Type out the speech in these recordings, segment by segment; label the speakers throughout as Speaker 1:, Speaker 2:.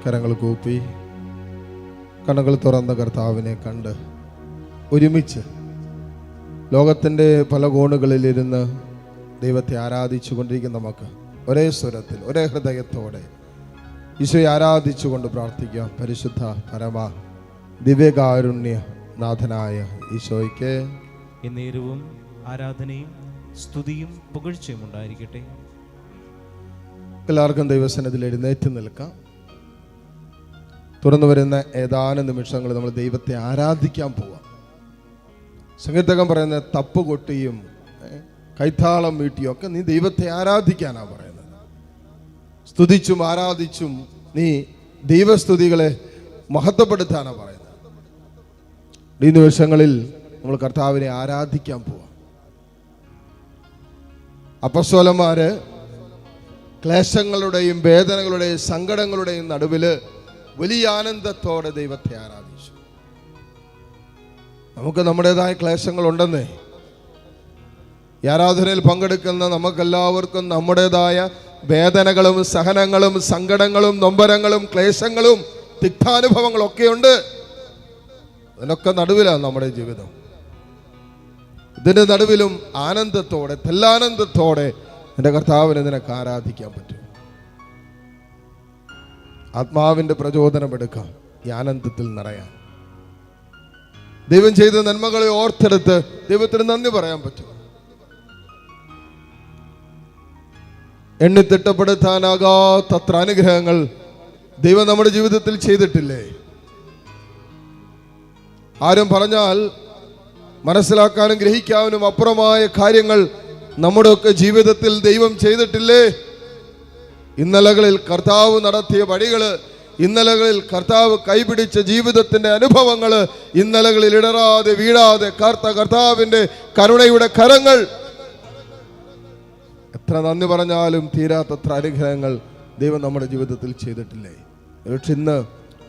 Speaker 1: കരങ്ങൾ കൂപ്പി കണ്ണുകൾ തുറന്ന കർത്താവിനെ കണ്ട് ഒരുമിച്ച് ലോകത്തിൻ്റെ പല കോണുകളിലിരുന്ന് ദൈവത്തെ ആരാധിച്ചു കൊണ്ടിരിക്കുന്ന നമുക്ക് ഒരേ സ്വരത്തിൽ ഒരേ ഹൃദയത്തോടെ ഈശോയെ ആരാധിച്ചുകൊണ്ട് പ്രാർത്ഥിക്കാം. പരിശുദ്ധ പരമ ദിവ്യകാരുണ്യ നാഥനായ ഈശോയ്ക്ക്
Speaker 2: എന്നേരവും ആരാധനയും സ്തുതിയും പുകഴ്ചയും ഉണ്ടായിരിക്കട്ടെ.
Speaker 1: എല്ലാവർക്കും ദൈവസന്നിധിയിൽ എഴുന്നേറ്റ് നിൽക്കാം. തുറന്നു വരുന്ന ഏതാനും നിമിഷങ്ങൾ നമ്മൾ ദൈവത്തെ ആരാധിക്കാൻ പോവാം. സംഗീതകം പറയുന്ന തപ്പ് കൊട്ടിയും കൈത്താളം വീട്ടിയും ഒക്കെ നീ ദൈവത്തെ ആരാധിക്കാനാണ് പറയുന്നത്. സ്തുതിച്ചും ആരാധിച്ചും നീ ദൈവസ്തുതികളെ മഹത്വപ്പെടുത്താനാണ് പറയുന്നത്. ഈ നിമിഷങ്ങളിൽ നമ്മൾ കർത്താവിനെ ആരാധിക്കാൻ പോവാം. അപ്പസ്തോലന്മാര് ക്ലേശങ്ങളുടെയും വേദനകളുടെയും സങ്കടങ്ങളുടെയും നടുവിൽ വലിയ ആനന്ദത്തോടെ ദൈവത്തെ ആരാധിച്ചു. നമുക്ക് നമ്മുടേതായ ക്ലേശങ്ങളുണ്ടെന്നേ. ഈ ആരാധനയിൽ പങ്കെടുക്കുന്ന നമുക്കെല്ലാവർക്കും നമ്മുടേതായ വേദനകളും സഹനങ്ങളും സങ്കടങ്ങളും നൊമ്പരങ്ങളും ക്ലേശങ്ങളും തിക്താനുഭവങ്ങളും ഒക്കെയുണ്ട്. അതിനൊക്കെ നടുവിലാണ് നമ്മുടെ ജീവിതം. ഇതിൻ്റെ നടുവിലും ആനന്ദത്തോടെ തെല്ലാനന്ദത്തോടെ എൻ്റെ കർത്താവിനെ നിനക്ക് ആരാധിക്കാൻ പറ്റും. ആത്മാവിൻ്റെ പ്രചോദനമെടുക്കാം. ഈ ആനന്ദത്തിൽ നിറയാൻ ദൈവം ചെയ്ത നന്മകളെ ഓർത്തെടുത്ത് ദൈവത്തിന് നന്ദി പറയാൻ പറ്റും. എണ്ണിത്തിട്ടപ്പെടുത്താനാകാത്തത്ര അനുഗ്രഹങ്ങൾ ദൈവം നമ്മുടെ ജീവിതത്തിൽ ചെയ്തിട്ടില്ലേ? ആരും പറഞ്ഞാൽ മനസ്സിലാക്കാനും ഗ്രഹിക്കാനും അപ്പുറമായ കാര്യങ്ങൾ നമ്മുടെയൊക്കെ ജീവിതത്തിൽ ദൈവം ചെയ്തിട്ടില്ലേ? ഇന്നലകളിൽ കർത്താവ് നടത്തിയ വഴികള്, ഇന്നലകളിൽ കർത്താവ് കൈപിടിച്ച ജീവിതത്തിന്റെ അനുഭവങ്ങള്, ഇന്നലകളിൽ ഇടറാതെ വീഴാതെ കാത്ത കർത്താവിന്റെ കരുണയുടെ കരങ്ങൾ, എത്ര നന്ദി പറഞ്ഞാലും തീരാത്തത്ര അനുഗ്രഹങ്ങൾ ദൈവം നമ്മുടെ ജീവിതത്തിൽ ചെയ്തിട്ടില്ലേ? പക്ഷെ ഇന്ന്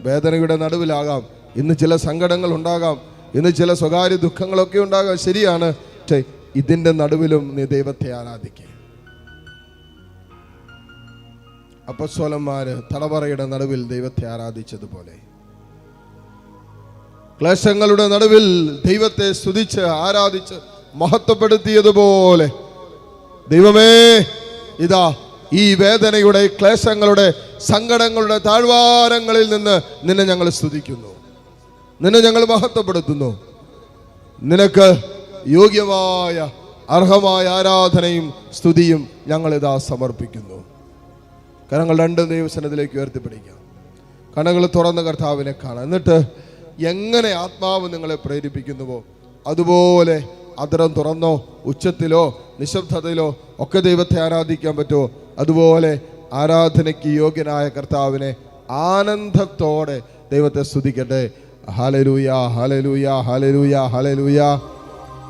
Speaker 1: വേദനയുടെ നടുവിലാകാം, ഇന്ന് ചില സങ്കടങ്ങൾ ഉണ്ടാകാം, ഇന്ന് ചില സ്വകാര്യ ദുഃഖങ്ങളൊക്കെ ഉണ്ടാകാം. ശരിയാണ്. പക്ഷേ ഇതിൻ്റെ നടുവിലും നീ ദൈവത്തെ ആരാധിക്കുക. അപ്പസ്തോലന്മാര് തടവറയുടെ നടുവിൽ ദൈവത്തെ ആരാധിച്ചതുപോലെ ക്ലേശങ്ങളുടെ നടുവിൽ ദൈവത്തെ സ്തുതിച്ച് ആരാധിച്ച് മഹത്വപ്പെടുത്തിയതുപോലെ ദൈവമേ, ഇതാ ഈ വേദനയുടെ ക്ലേശങ്ങളുടെ സങ്കടങ്ങളുടെ താഴ്വാരങ്ങളിൽ നിന്ന് നിന്നെ ഞങ്ങൾ സ്തുതിക്കുന്നു, നിന്നെ ഞങ്ങൾ മഹത്വപ്പെടുത്തുന്നു. നിനക്ക് യോഗ്യമായ അർഹമായ ആരാധനയും സ്തുതിയും ഞങ്ങളിതാ സമർപ്പിക്കുന്നു. കരങ്ങൾ രണ്ടും ദൈവസന്നിധിയിലേക്ക് ഉയർത്തിപ്പിടിക്കാം. കണ്ണുകൾ തുറന്ന കർത്താവിനെ കാണാം. എന്നിട്ട് എങ്ങനെ ആത്മാവ് നിങ്ങളെ പ്രേരിപ്പിക്കുന്നുവോ അതുപോലെ അധരം തുറന്നോ ഉച്ചത്തിലോ നിശബ്ദതയിലോ ഒക്കെ ദൈവത്തെ ആരാധിക്കാൻ പറ്റുമോ അതുപോലെ ആരാധനയ്ക്ക് യോഗ്യനായ കർത്താവിനെ ആനന്ദത്തോടെ ദൈവത്തെ സ്തുതിക്കട്ടെ. ഹല്ലേലൂയ, ഹല്ലേലൂയ, ഹല്ലേലൂയ, ഹല്ലേലൂയ.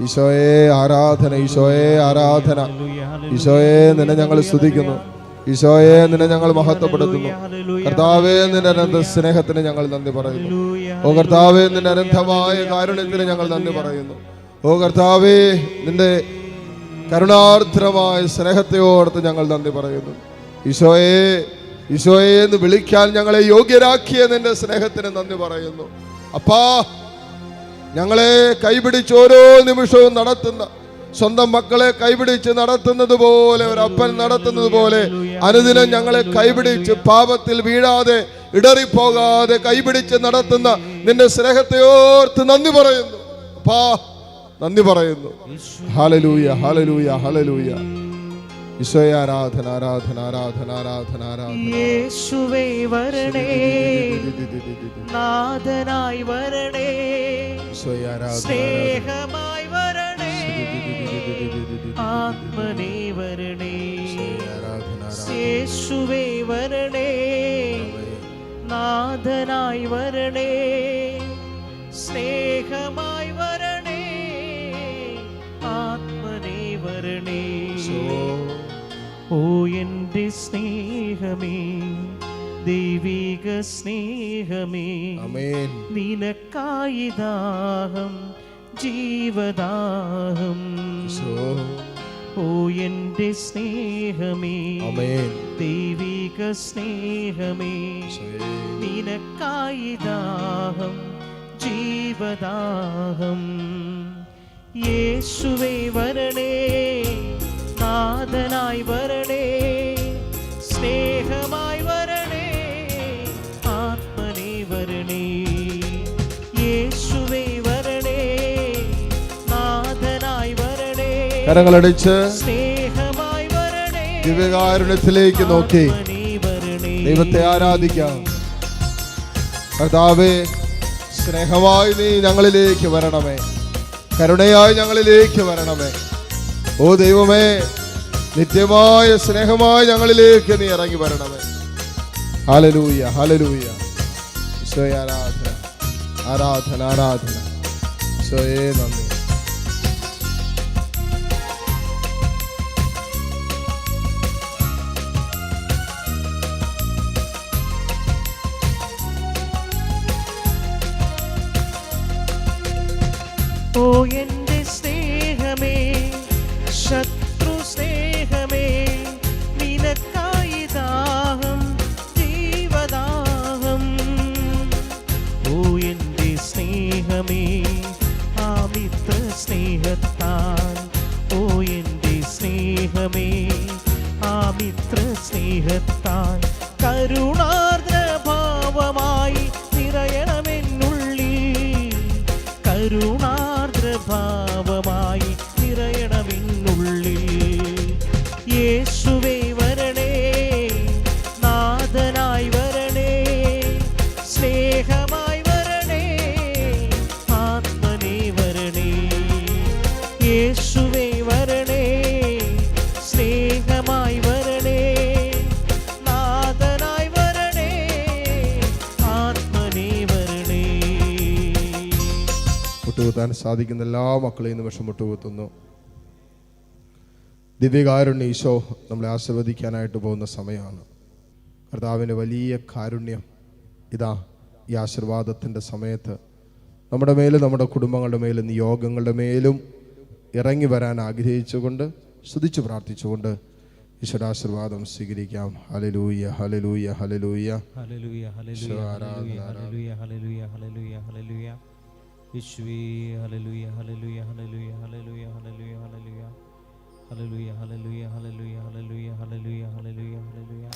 Speaker 1: ഈശോയെ ആരാധന, ഈശോയെ ആരാധന. ഈശോയെ നിന്നെ ഞങ്ങൾ സ്തുതിക്കുന്നു, ഈശോയെ നിന്നെ ഞങ്ങൾ മഹത്വപ്പെടുത്തുന്നു. കർത്താവേ, നിന്റെ അനന്ത സ്നേഹത്തിന് ഞങ്ങൾ നന്ദി പറയുന്നു. ഓ കർത്താവേ, നിന്റെ അനന്തമായ കാരുണ്യത്തിന് ഞങ്ങൾ നന്ദി പറയുന്നു. ഓ കർത്താവേ, നിന്റെ കരുണാർദ്രമായ സ്നേഹത്തെ ഓർത്ത് ഞങ്ങൾ നന്ദി പറയുന്നു. ഈശോയെ, ഈശോയെ എന്ന് വിളിക്കാൻ ഞങ്ങളെ യോഗ്യരാക്കിയ നിന്റെ സ്നേഹത്തിന് നന്ദി പറയുന്നു. അപ്പാ, ഞങ്ങളെ കൈപിടിച്ച് ഓരോ നിമിഷവും നടത്തുന്ന, സ്വന്തം മക്കളെ കൈപിടിച്ച് നടത്തുന്നത് പോലെ, ഒരപ്പൻ നടത്തുന്നത് പോലെ അനുദിനം ഞങ്ങളെ കൈപിടിച്ച് പാപത്തിൽ വീഴാതെ ഇടറിപ്പോകാതെ കൈപിടിച്ച് നടത്തുന്ന നിന്റെ സ്നേഹത്തെ ഓർത്ത് നന്ദി പറയുന്നു. അപ്പാ, നന്ദി പറയുന്നു. ഹല്ലേലൂയ, ഹല്ലേലൂയ, ഹല്ലേലൂയ. ഈശോയെ ആരാധന, ആരാധന, ആരാധന, ആരാധന, ആരാധന.
Speaker 3: യേശുവേ വരണേ, നാഥനായി വരണേ, സ്നേഹമായി വരണേ, ആത്മനേ വരണേ. യേശുവേ വരണേ, നാഥനായി വരണേ, സ്നേഹമായി വരണേ, ആത്മനേ വരണേ. ഓ എൻ്റെ സ്നേഹമേ, ദൈവിക സ്നേഹമേ, നിനക്കായി ദാഹം, ജീവദാഹം. ഓ എൻ്റെ സ്നേഹമേ, ദൈവിക സ്നേഹമേ, നിനക്കായി ദാഹം ജീവദാഹം. യേശുവേ വരണേ, നാഥനായി വരണേ, സ്നേഹമായി വരണേ, ആത്മനേ വരണേ. യേശുവേ വരണേ, നാഥനായി വരണേ,
Speaker 1: കരങ്ങളടിച്ച്
Speaker 3: സ്നേഹമായി വരണേ,
Speaker 1: ദിവ്യകാരുണ്യത്തിലേക്ക് നോക്കി
Speaker 3: ആത്മനേ വരണേ.
Speaker 1: ദൈവത്തെ ആരാധിക്കാം. കർത്താവേ, സ്നേഹമായി നീ ഞങ്ങളിലേക്ക് വരണമേ, കരുണയായി ഞങ്ങളിലേക്ക് വരണമേ. ഓ ദൈവമേ, നിത്യമായ സ്നേഹമായി ഞങ്ങളിലേക്ക് നീ ഇറങ്ങി വരണമേ. ഹല്ലേലൂയ, ഹല്ലേലൂയ. ഈശോയെ ആരാധന, ആരാധന, ആരാധന. ഈശോയെ നന്ദി.
Speaker 3: ഓ എൻ്റെ സ്നേഹമേ, ശത്രു സ്നേഹമേ, നിനക്കായി ദാഹം ജീവദാഹം. ഓ എൻ്റെ സ്നേഹമേ, ആ മിത്ര സ്നേഹത്താൽ, ഓ എൻ്റെ സ്നേഹമേ, ആ മിത്ര സ്നേഹത്താൽ കരുണാർദ്രഭാവമായി നിറയണമെന്നുള്ളിൽ, കരുണാർദ്രഭാവമായി നിറയണമെന്നുള്ളിൽ. യേശുവേ വരണേ, നാഥനായി വരണേ, സ്നേഹമായി വരണേ, ആത്മനേ വരണേ. യേശുവേ വരണേ, സ്നേഹമായി വരണേ, നാഥനായി വരണേ, ആത്മനേ വരണേ.
Speaker 1: മുട്ടുകുത്താൻ സാധിക്കുന്ന എല്ലാ മക്കളെയും നിമിഷം മുട്ടുകുത്തുന്നു. ദിവ്യകാരുണ്യ ഈശോ നമ്മളെ ആശീർവദിക്കാനായിട്ട് പോകുന്ന സമയമാണ്. കർത്താവിൻ്റെ വലിയ കാരുണ്യം ഇതാ ഈ ആശീർവാദത്തിൻ്റെ സമയത്ത് നമ്മുടെ മേലും നമ്മുടെ കുടുംബങ്ങളുടെ മേലും നിയോഗങ്ങളുടെ മേലും ഇറങ്ങി വരാൻ ആഗ്രഹിച്ചുകൊണ്ട് സ്തുതിച്ച് പ്രാർത്ഥിച്ചുകൊണ്ട് ഈശോയുടെ ആശീർവാദം സ്വീകരിക്കാം. ഹല്ലേലൂയ, ഹല്ലേലൂയ, ഹല്ലേലൂയ.
Speaker 2: ഹല്ലേലൂയ, ഹല്ലേലൂയ, ഹല്ലേലൂയ, ഹല്ലേലൂയ, ഹല്ലേലൂയ, ഹല്ലേലൂയ, ഹല്ലേലൂയ. യേശുവേ, ഹല്ലേലൂയ, ഹല്ലേലൂയ, ഹല്ലേലൂയ, ഹല്ലേലൂയ, ഹല്ലേലൂയ, ഹല്ലേലൂയ. ഹല്ലേലൂയ, ഹല്ലേലൂയ, ഹല്ലേലൂയ, ഹല്ലേലൂയ, ഹല്ലേലൂയ, ഹല്ലേലൂയ, ഹല്ലേലൂയ.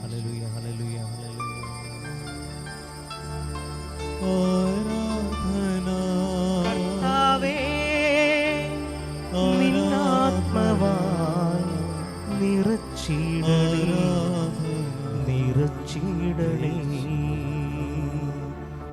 Speaker 2: ഹല്ലേലൂയ, ഹല്ലേലൂയ, ഹല്ലേലൂയ.